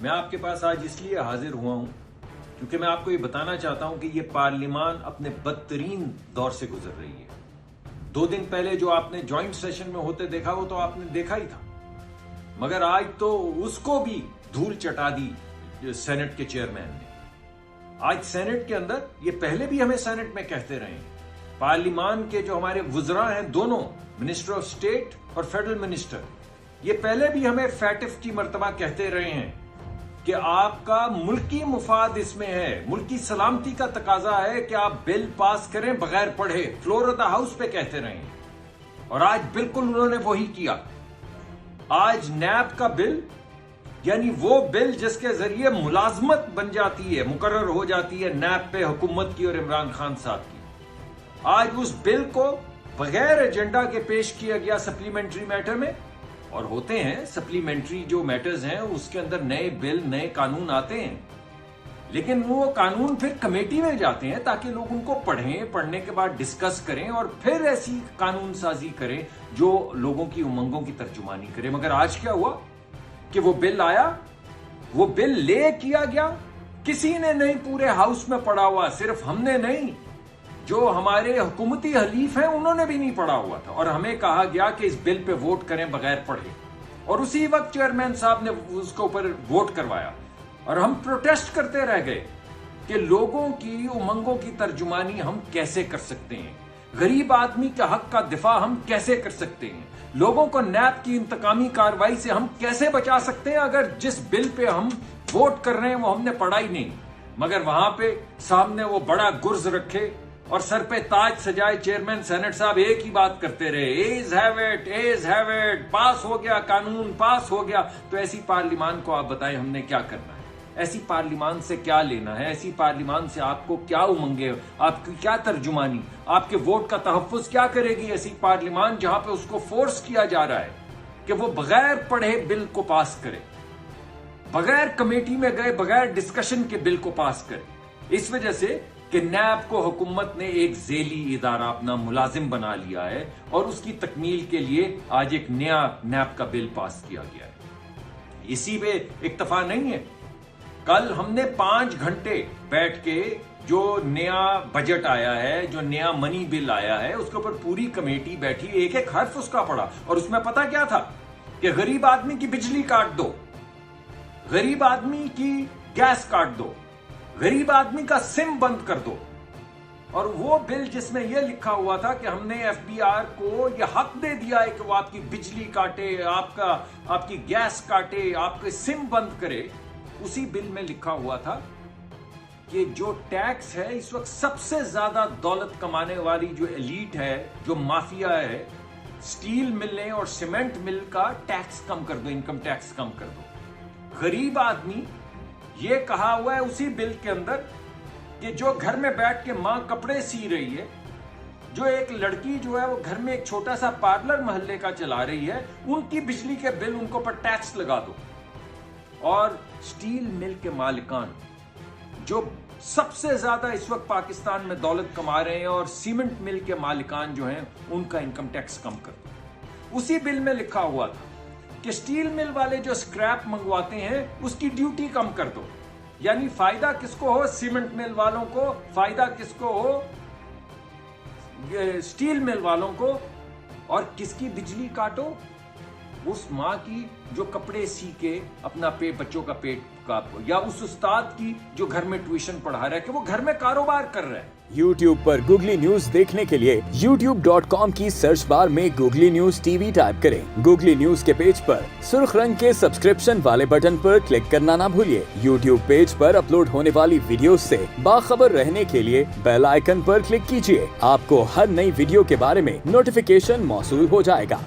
میں آپ کے پاس آج اس لیے حاضر ہوا ہوں کیونکہ میں آپ کو یہ بتانا چاہتا ہوں کہ یہ پارلیمان اپنے بدترین دور سے گزر رہی ہے. 2 دن پہلے جو آپ نے جوائنٹ سیشن میں ہوتے دیکھا وہ تو آپ نے دیکھا ہی تھا، مگر آج تو اس کو بھی دھول چٹا دی سینٹ کے چیئرمین نے. آج سینٹ کے اندر، یہ پہلے بھی ہمیں سینٹ میں کہتے رہے ہیں، پارلیمان کے جو ہمارے وزراء ہیں دونوں، منسٹر آف اسٹیٹ اور فیڈرل منسٹر، یہ پہلے بھی ہمیں فیٹف کی مرتبہ کہتے رہے ہیں کہ آپ کا ملکی مفاد اس میں ہے، ملکی سلامتی کا تقاضا ہے کہ آپ بل پاس کریں بغیر پڑھے. فلور آف دا ہاؤس پہ کہتے رہے ہیں اور آج بالکل انہوں نے وہی کیا. آج نیب کا بل، یعنی وہ بل جس کے ذریعے ملازمت بن جاتی ہے، مقرر ہو جاتی ہے نیب پہ حکومت کی اور عمران خان صاحب کی، آج اس بل کو بغیر ایجنڈا کے پیش کیا گیا سپلیمنٹری میٹر میں. اور ہوتے ہیں سپلیمنٹری جو میٹرز ہیں اس کے اندر نئے بل، نئے قانون آتے ہیں، لیکن وہ قانون پھر کمیٹی میں جاتے ہیں تاکہ لوگ ان کو پڑھیں، پڑھنے کے بعد ڈسکس کریں اور پھر ایسی قانون سازی کریں جو لوگوں کی امنگوں کی ترجمانی کرے. مگر آج کیا ہوا کہ وہ بل آیا، وہ بل لے کیا گیا، کسی نے نہیں پورے ہاؤس میں پڑھا ہوا، صرف ہم نے نہیں، جو ہمارے حکومتی حلیف ہیں انہوں نے بھی نہیں پڑھا ہوا تھا، اور ہمیں کہا گیا کہ اس بل پہ ووٹ کریں بغیر پڑھے. اور اسی وقت چیئرمین صاحب نے اس کے اوپر ووٹ کروایا اور ہم پروٹیسٹ کرتے رہ گئے کہ لوگوں کی امنگوں کی ترجمانی ہم کیسے کر سکتے ہیں، غریب آدمی کے حق کا دفاع ہم کیسے کر سکتے ہیں، لوگوں کو نیب کی انتقامی کارروائی سے ہم کیسے بچا سکتے ہیں اگر جس بل پہ ہم ووٹ کر رہے ہیں وہ ہم نے پڑھا ہی نہیں. مگر وہاں پہ سامنے وہ بڑا گرز رکھے اور سر پہ تاج سجائے چیئرمین سینٹ صاحب ایک ہی بات کرتے رہے، ایز ہیو اٹ، پاس ہو گیا قانون، پاس ہو گیا. تو ایسی پارلیمان کو آپ بتائیں ہم نے کیا کرنا ہے؟ ایسی پارلیمان سے کیا لینا ہے؟ ایسی پارلیمان سے آپ کو کیا امنگیں، آپ کی کیا ترجمانی، آپ کے ووٹ کا تحفظ کیا کرے گی ایسی پارلیمان جہاں پہ اس کو فورس کیا جا رہا ہے کہ وہ بغیر پڑھے بل کو پاس کرے، بغیر کمیٹی میں گئے، بغیر ڈسکشن کے بل کو پاس کرے. اس وجہ سے کہ نیب کو حکومت نے ایک ذیلی ادارہ اپنا ملازم بنا لیا ہے اور اس کی تکمیل کے لیے آج ایک نیا نیب کا بل پاس کیا گیا ہے. اسی پہ اکتفا نہیں ہے، کل ہم نے 5 گھنٹے بیٹھ کے جو نیا بجٹ آیا ہے، جو نیا منی بل آیا ہے، اس کے اوپر پوری کمیٹی بیٹھی، ایک ایک حرف اس کا پڑھا. اور اس میں پتا کیا تھا کہ غریب آدمی کی بجلی کاٹ دو، غریب آدمی کی گیس کاٹ دو، غریب آدمی کا سم بند کر دو. اور وہ بل جس میں یہ لکھا ہوا تھا کہ ہم نے ایف بی آر کو یہ حق دے دیا ہے کہ وہ آپ کی بجلی کاٹے، آپ کی گیس کاٹے، آپ کے سم بند کرے، اسی بل میں لکھا ہوا تھا کہ جو ٹیکس ہے اس وقت سب سے زیادہ دولت کمانے والی جو ایلیٹ ہے، جو مافیا ہے، سٹیل ملیں اور سیمنٹ مل کا ٹیکس کم کر دو، انکم ٹیکس کم کر دو. غریب آدمی، یہ کہا ہوا ہے اسی بل کے اندر کہ جو گھر میں بیٹھ کے ماں کپڑے سی رہی ہے، جو ایک لڑکی جو ہے وہ گھر میں ایک چھوٹا سا پارلر محلے کا چلا رہی ہے، ان کی بجلی کے بل ان کو پر ٹیکس لگا دو. اور سٹیل مل کے مالکان جو سب سے زیادہ اس وقت پاکستان میں دولت کما رہے ہیں، اور سیمنٹ مل کے مالکان جو ہیں ان کا انکم ٹیکس کم کر دو. اسی بل میں لکھا ہوا تھا کہ سٹیل مل والے جو سکریپ منگواتے ہیں اس کی ڈیوٹی کم کر دو. یعنی فائدہ کس کو ہو؟ سیمنٹ مل والوں کو. فائدہ کس کو ہو؟ سٹیل مل والوں کو. اور کس کی بجلی کاٹو؟ اس ماں کی جو کپڑے سی کے اپنا بچوں کا پیٹ کا، یا اس استاد کی جو گھر میں ٹیوشن پڑھا رہا ہے کہ وہ گھر میں کاروبار کر رہا ہے. YouTube پر گوگلی نیوز دیکھنے کے لیے youtube.com کی سرچ بار میں googly news T V type کریں. گوگلی نیوز کے پیج پر سرخ رنگ کے سبسکرپشن والے بٹن پر کلک کرنا نہ بھولیے. YouTube پیج پر اپلوڈ ہونے والی ویڈیوز سے باخبر رہنے کے لیے بیل آئیکن پر کلک کیجیے. آپ کو ہر نئی ویڈیو کے بارے میں نوٹیفیکیشن موصول ہو جائے گا.